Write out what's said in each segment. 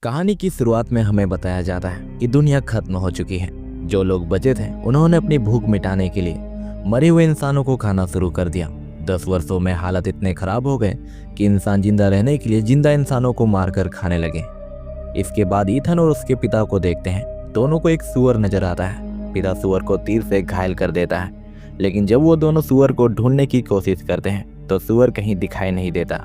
कहानी की शुरुआत में हमें बताया जाता है कि दुनिया खत्म हो चुकी है। जो लोग बचे थे उन्होंने अपनी भूख मिटाने के लिए मरे हुए इंसानों को खाना शुरू कर दिया। 10 वर्षों में हालत इतने खराब हो गए कि इंसान जिंदा रहने के लिए जिंदा इंसानों को मारकर खाने लगे। इसके बाद ईथन और उसके पिता को देखते हैं। दोनों को एक सूअर नजर आता है। पिता सूअर को तीर से घायल कर देता है, लेकिन जब वो दोनों सूअर को ढूंढने की कोशिश करते हैं तो सूअर कहीं दिखाई नहीं देता।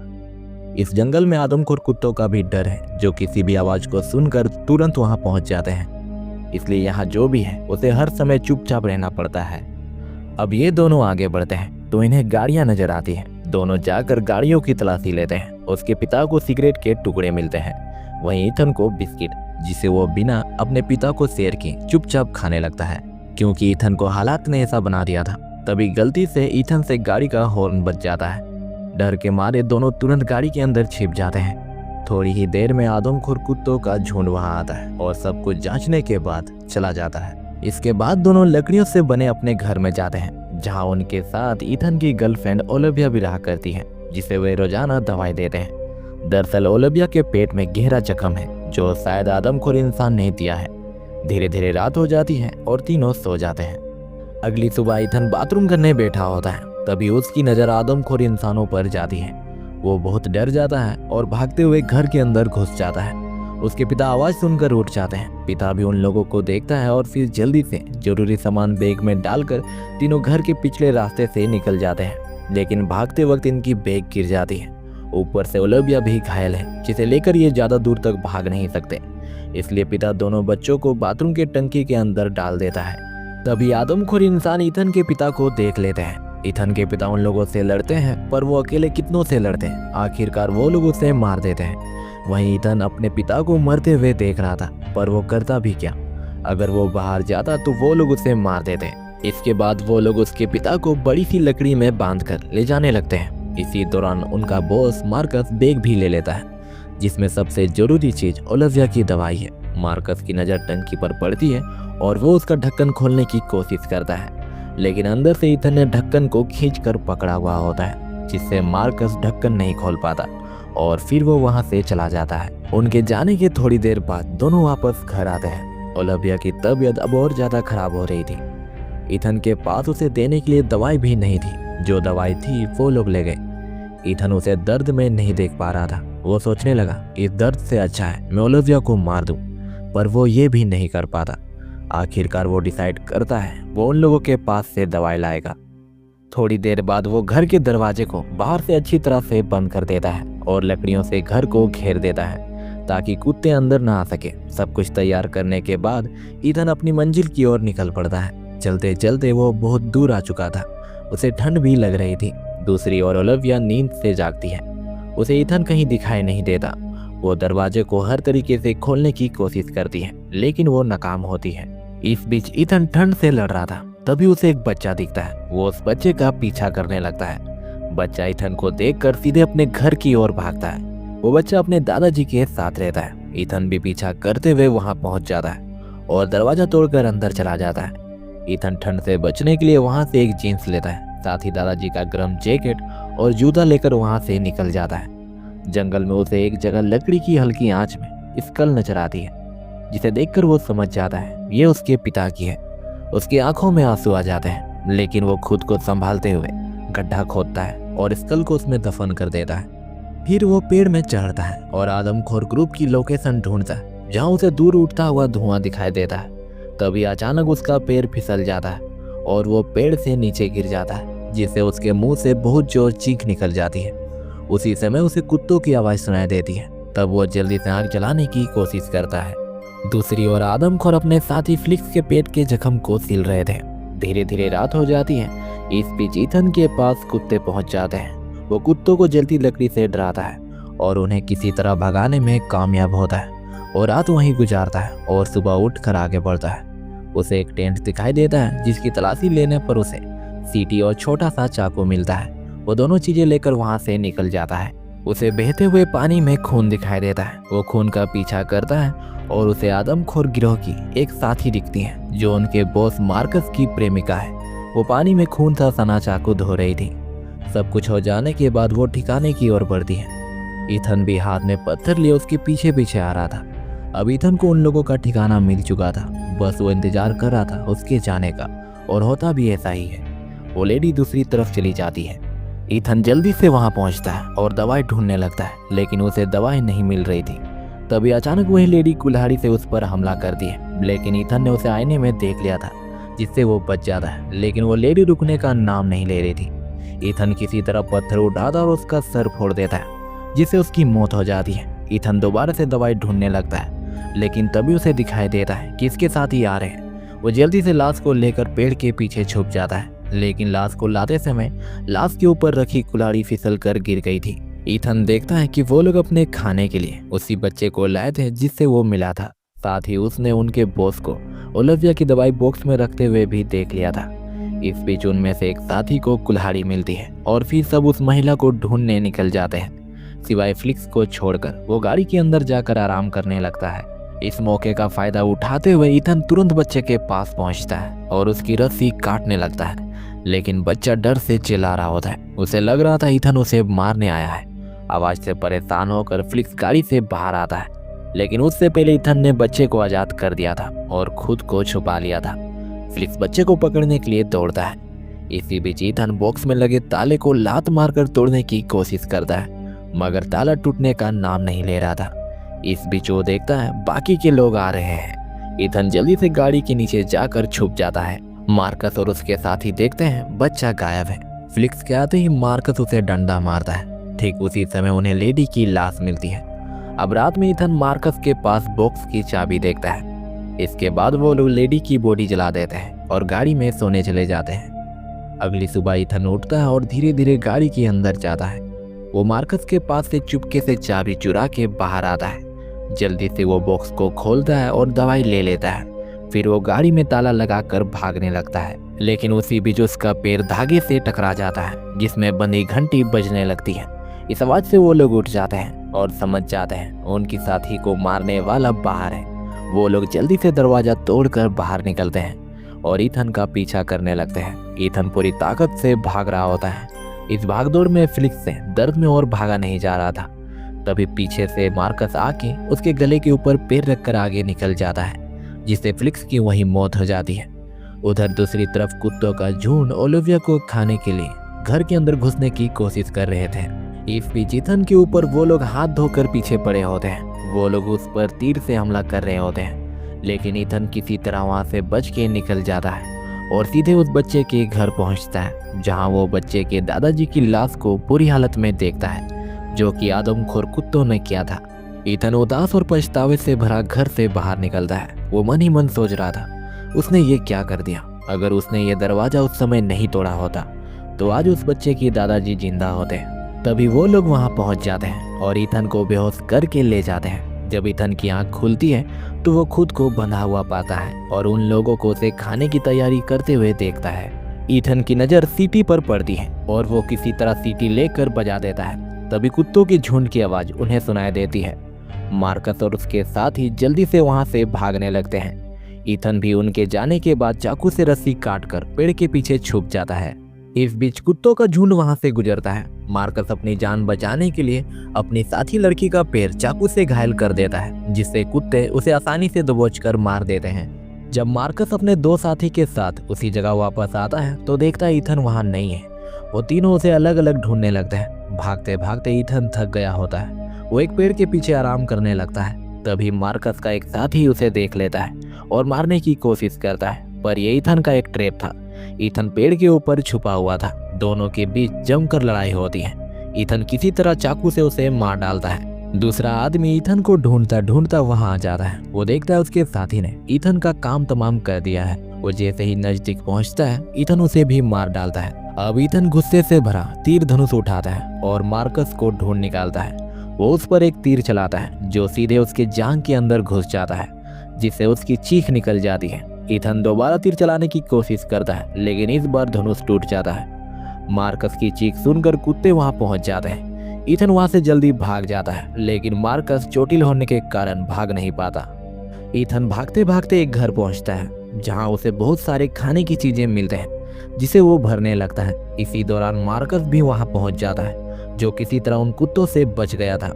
इस जंगल में आदमखोर कुत्तों का भी डर है, जो किसी भी आवाज को सुनकर तुरंत वहां पहुंच जाते हैं। इसलिए यहाँ जो भी है उसे हर समय चुपचाप रहना पड़ता है। अब ये दोनों आगे बढ़ते हैं तो इन्हें गाड़ियां नजर आती हैं। दोनों जाकर गाड़ियों की तलाशी लेते हैं। उसके पिता को सिगरेट के टुकड़े मिलते हैं, वहीं ईथन को बिस्किट, जिसे वो बिना अपने पिता को शेयर किए चुपचाप खाने लगता है, क्योंकि ईथन को हालात ने ऐसा बना दिया था। तभी गलती से ईथन से गाड़ी का हॉर्न बज जाता है। डर के मारे दोनों तुरंत गाड़ी के अंदर छिप जाते हैं। थोड़ी ही देर में आदमखोर कुत्तों का झुंड वहां आता है और सब कुछ जांचने के बाद चला जाता है। इसके बाद दोनों लकड़ियों से बने अपने घर में जाते हैं, जहां उनके साथ ईथन की गर्लफ्रेंड ओलिविया भी रहा करती है, जिसे वे रोजाना दवाई देते हैं। दरअसल ओलिविया के पेट में गहरा जख्म है, जो शायद आदमखोर इंसान ने दिया है। धीरे धीरे रात हो जाती है और तीनों सो जाते हैं। अगली सुबह ईथन बाथरूम करने बैठा होता है, तभी उसकी नजर आदमखोर इंसानों पर जाती है। वो बहुत डर जाता है और भागते हुए घर के अंदर घुस जाता है। उसके पिता आवाज सुनकर उठ जाते हैं। पिता भी उन लोगों को देखता है और फिर जल्दी से जरूरी सामान बैग में डालकर तीनों घर के पिछले रास्ते से निकल जाते हैं, लेकिन भागते वक्त इनकी बैग गिर जाती है। ऊपर से ओलिविया भी घायल है, जिसे लेकर ये ज्यादा दूर तक भाग नहीं सकते। इसलिए पिता दोनों बच्चों को बाथरूम के टंकी के अंदर डाल देता है। तभी आदमखोर इंसान ईथन के पिता को देख लेते हैं। ईथन के पिता उन लोगों से लड़ते हैं, पर वो अकेले कितनों से लड़ते हैं। आखिरकार वो लोग उसे मार देते हैं। वहीं ईथन अपने पिता को मरते हुए देख रहा था, पर वो करता भी क्या। अगर वो बाहर जाता तो वो लोग उसे मार देते। इसके बाद वो लोग उसके पिता को बड़ी सी लकड़ी में बांधकर ले जाने लगते हैं। इसी दौरान उनका बॉस मार्कस बैग भी ले लेता है, जिसमें सबसे जरूरी चीज ओलिविया की दवाई है। मार्कस की नजर टंकी पर पड़ती है और वो उसका ढक्कन खोलने की कोशिश करता है, लेकिन अंदर से ईथन ने ढक्कन को खींचकर पकड़ा हुआ होता है, जिससे मार्कस ढक्कन नहीं खोल पाता और फिर वो वहां से चला जाता है। उनके जाने के थोड़ी देर बाद दोनों वापस घर आते हैं। ओलिविया की तबीयत अब और ज्यादा खराब हो रही थी। ईथन के पास उसे देने के लिए दवाई भी नहीं थी। जो दवाई थी वो लोग ले गए। ईथन उसे दर्द में नहीं देख पा रहा था। वो सोचने लगा इस दर्द से अच्छा है मैं ओलिविया को मार दूं, पर वो ये भी नहीं कर पाता। आखिरकार वो डिसाइड करता है वो उन लोगों के पास से दवाई लाएगा। थोड़ी देर बाद वो घर के दरवाजे को बाहर से अच्छी तरह से बंद कर देता है और लकड़ियों से घर को घेर देता है, ताकि कुत्ते अंदर ना आ सके। सब कुछ तैयार करने के बाद ईथन अपनी मंजिल की ओर निकल पड़ता है। चलते चलते वो बहुत दूर आ चुका था। उसे ठंड भी लग रही थी। दूसरी ओर ओलिविया नींद से जागती है। उसे ईथन कहीं दिखाई नहीं देता। वो दरवाजे को हर तरीके से खोलने की कोशिश करती है, लेकिन वो नाकाम होती है। इस बीच ईथन ठंड से लड़ रहा था। तभी उसे एक बच्चा दिखता है। वो उस बच्चे का पीछा करने लगता है। बच्चा ईथन को देखकर सीधे अपने घर की ओर भागता है। वो बच्चा अपने दादाजी के साथ रहता है। ईथन भी पीछा करते हुए वहां पहुंच जाता है और दरवाजा तोड़कर अंदर चला जाता है। ईथन ठंड से बचने के लिए वहां से एक जींस लेता है, साथ ही दादाजी का गर्म जैकेट और जूता लेकर वहां से निकल जाता है। जंगल में उसे एक जगह लकड़ी की हल्की आंच में स्कल नजर आती है, जिसे देखकर वो समझ जाता है ये उसके पिता की है। उसकी आंखों में आंसू आ जाते हैं, लेकिन वो खुद को संभालते हुए गड्ढा खोदता है और स्कल को उसमें दफन कर देता है। फिर वो पेड़ में चढ़ता है और आदमखोर ग्रुप की लोकेशन ढूंढता है, जहाँ उसे दूर उठता हुआ धुआं दिखाई देता है। तभी अचानक उसका पैर फिसल जाता है और वो पेड़ से नीचे गिर जाता है, जिससे उसके मुंह से बहुत जोर चीख निकल जाती है। उसी समय उसे कुत्तों की आवाज सुनाई देती है। तब वो जल्दी से आग जलाने की कोशिश करता है। दूसरी ओर आदमखोर अपने साथी फ्लिक्स के पेट के जख्म को सिल रहे थे। धीरे धीरे रात हो जाती है। इस बीच ईथन के पास कुत्ते पहुंच जाते हैं। वो कुत्तों को जलती लकड़ी से डराता है और उन्हें किसी तरह भगाने में कामयाब होता है और रात वहीं गुजारता है और सुबह उठकर आगे बढ़ता है। उसे एक टेंट दिखाई देता है, जिसकी तलाशी लेने पर उसे सीटी और छोटा सा चाकू मिलता है। वो दोनों चीजें लेकर वहां से निकल जाता है। उसे बहते हुए पानी में खून दिखाई देता है। वो खून का पीछा करता है और उसे आदमखोर गिरोह की एक साथी दिखती है, जो उनके बॉस मार्कस की प्रेमिका है। वो पानी में खून सा सना चाकू धो रही थी। सब कुछ हो जाने के बाद वो ठिकाने की ओर बढ़ती है। ईथन भी हाथ में पत्थर लिए उसके पीछे पीछे आ रहा था। अब ईथन को उन लोगों का ठिकाना मिल चुका था, बस वो इंतजार कर रहा था उसके जाने का, और होता भी ऐसा ही है। वो लेडी दूसरी तरफ चली जाती है। ईथन जल्दी से वहां पहुंचता है और दवाई ढूंढने लगता है, लेकिन उसे दवाई नहीं मिल रही थी। तभी अचानक वही लेडी कुल्हाड़ी से उस पर हमला करती है, लेकिन ईथन ने उसे आईने में देख लिया था, जिससे वो बच जाता है। लेकिन वो लेडी रुकने का नाम नहीं ले रही थी। ईथन किसी तरह पत्थर उठाता और उसका सर फोड़ देता है, जिससे उसकी मौत हो जाती है। ईथन दोबारा से दवाई ढूंढने लगता है, लेकिन तभी उसे दिखाई देता है कि इसके साथ ही आ रहे हैं। वो जल्दी से लाश को लेकर पेड़ के पीछे छुप जाता है, लेकिन लाश को लाते समय लाश के ऊपर रखी कुल्हाड़ी फिसल कर गिर गई थी। ईथन देखता है कि वो लोग अपने खाने के लिए उसी बच्चे को लाए थे जिससे वो मिला था। साथ ही उसने उनके बॉस को ओलिविया की दवाई बॉक्स में रखते हुए भी देख लिया था। इस बीच उनमें से एक साथी को कुल्हाड़ी मिलती है और फिर सब उस महिला को ढूंढने निकल जाते हैं, सिवाय फ्लिक्स को छोड़कर। वो गाड़ी के अंदर जाकर आराम करने लगता है। इस मौके का फायदा उठाते हुए ईथन तुरंत बच्चे के पास पहुंचता है और उसकी रस्सी काटने लगता है, लेकिन बच्चा डर से चिल्ला रहा होता है। उसे लग रहा था ईथन उसे मारने आया है। आवाज से परेशान होकर फ्लिक्स गाड़ी से बाहर आता है, लेकिन उससे पहले ईथन ने बच्चे को आजाद कर दिया था और खुद को छुपा लिया था। फ्लिक्स बच्चे को पकड़ने के लिए दौड़ता है। इसी बीच ईथन बॉक्स में लगे ताले को लात मारकर तोड़ने की कोशिश करता है, मगर ताला टूटने का नाम नहीं ले रहा था। इस बीच वो देखता है बाकी के लोग आ रहे हैं। ईथन जल्दी से गाड़ी के नीचे जाकर छुप जाता है। मार्कस और उसके साथी देखते हैं बच्चा गायब है। फ्लिक्स के आते ही मार्कस उसे डंडा मारता है। ठीक उसी समय उन्हें लेडी की लाश मिलती है। अब रात में ईथन मार्कस के पास बॉक्स की चाबी देखता है। इसके बाद वो लोग लेडी की बॉडी जला देते हैं और गाड़ी में सोने चले जाते हैं। अगली सुबह ईथन उठता है और धीरे धीरे गाड़ी के अंदर जाता है। वो मार्कस के पास से चुपके से चाबी चुरा के बाहर आता है। जल्दी से वो बॉक्स को खोलता है और दवाई ले लेता है। फिर वो गाड़ी में ताला लगाकर भागने लगता है, लेकिन उसी बीच उसका पैर धागे से टकरा जाता है, जिसमें बंधी घंटी बजने लगती है। इस आवाज से वो लोग उठ जाते हैं और समझ जाते हैं उनकी साथी को मारने वाला बाहर है। वो लोग जल्दी से दरवाजा तोड़कर बाहर निकलते हैं और ईथन का पीछा करने लगते हैं। ईथन पूरी ताकत से भाग रहा होता है। इस भागदौड़ में फ्लिक्स से दर्द में और भागा नहीं जा रहा था। तभी पीछे से मार्कस आके उसके गले के ऊपर पैर रखकर आगे निकल जाता है, जिससे फ्लिक्स की वहीं मौत हो जाती है। उधर दूसरी तरफ कुत्तों का झुंड ओलिविया को खाने के लिए घर के अंदर घुसने की कोशिश कर रहे थे। इस बीच ईथन के ऊपर वो लोग हाथ धोकर पीछे पड़े होते हैं। वो लोग उस पर तीर से हमला कर रहे होते हैं, लेकिन ईथन किसी तरह वहां से बच के निकल जाता है और सीधे उस बच्चे के घर पहुंचता है, जहां वो बच्चे के दादाजी की लाश को बुरी हालत में देखता है, जो कि आदमखोर कुत्तों ने किया था। ईथन उदास और पछतावे से भरा घर से बाहर निकलता है। वो मन ही मन सोच रहा था उसने ये क्या कर दिया। अगर उसने ये दरवाजा उस समय नहीं तोड़ा होता तो आज उस बच्चे की दादाजी जिंदा होते। तभी वो लोग वहां पहुंच जाते हैं और ईथन को बेहोश करके ले जाते हैं। जब ईथन की आंख खुलती है तो वो खुद को बंधा हुआ पाता है और उन लोगों को उसे खाने की तैयारी करते हुए देखता है। ईथन की नजर सीटी पर पड़ती है और वो किसी तरह सीटी लेकर बजा देता है। तभी कुत्तों की झुंड की आवाज उन्हें सुनाई देती है। मार्कस और उसके साथ ही जल्दी से वहां से भागने लगते हैं। ईथन भी उनके जाने के बाद चाकू से रस्सी काटकर पेड़ के पीछे छुप जाता है। इस बीच कुत्तों का झुंड वहां से गुजरता है। मार्कस अपनी जान बचाने के लिए अपनी साथी लड़की का पैर चाकू से घायल कर देता है, जिससे कुत्ते उसे आसानी से दबोचकर मार देते हैं। जब मार्कस अपने दो साथी के साथ उसी जगह वापस आता है तो देखता है ईथन वहां नहीं है। वो तीनों उसे अलग अलग ढूंढने लगते हैं। भागते भागते ईथन थक गया होता है। वो एक पेड़ के पीछे आराम करने लगता है। तभी मार्कस का एक साथी उसे देख लेता है और मारने की कोशिश करता है, पर ये ईथन का एक ट्रैप था। ईथन पेड़ के ऊपर छुपा हुआ था। दोनों के बीच जमकर लड़ाई होती है। ईथन किसी तरह चाकू से उसे मार डालता है। दूसरा आदमी ईथन को ढूंढता ढूंढता वहां आ जाता है। वो देखता है उसके साथी ने ईथन का काम तमाम कर दिया है। वो जैसे ही नजदीक पहुंचता है ईथन उसे भी मार डालता है। अब ईथन गुस्से से भरा तीर धनुष उठाता है और मार्कस को ढूंढ निकालता है। वो उस पर एक तीर चलाता है जो सीधे उसके जांघ के अंदर घुस जाता है, जिससे उसकी चीख निकल जाती है। ईथन दोबारा तीर चलाने की कोशिश करता है, लेकिन इस बार धनुष टूट जाता है। मार्कस की चीख सुनकर कुत्ते वहां पहुंच जाते हैं। ईथन वहां से जल्दी भाग जाता है, लेकिन मार्कस चोटिल होने के कारण भाग नहीं पाता। ईथन भागते भागते एक घर पहुंचता है, जहां उसे बहुत सारे खाने की चीजें मिलते हैं, जिसे वो भरने लगता है। इसी दौरान मार्कस भी वहां पहुंच जाता है, जो किसी तरह उन कुत्तों से बच गया था।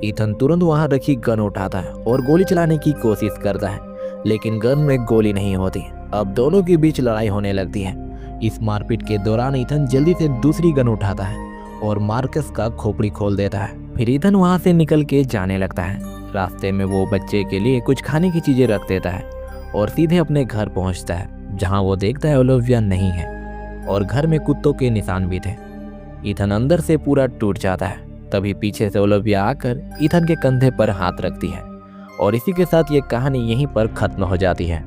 ईथन तुरंत वहां रखी गन उठाता है और गोली चलाने की कोशिश करता है, लेकिन गन में गोली नहीं होती। अब दोनों के बीच लड़ाई होने लगती है। इस मारपीट के दौरान ईथन जल्दी से दूसरी गन उठाता है और मार्कस का खोपड़ी खोल देता है। फिर ईथन वहां से निकल के जाने लगता है। रास्ते में वो बच्चे के लिए कुछ खाने की चीजें रख देता है और सीधे अपने घर पहुंचता है, जहां वो देखता है ओलिविया नहीं है और घर में कुत्तों के निशान भी थे। ईथन अंदर से पूरा टूट जाता है। तभी पीछे से ओलिविया आकर ईथन के कंधे पर हाथ रखती है और इसी के साथ ये कहानी यहीं पर खत्म हो जाती है।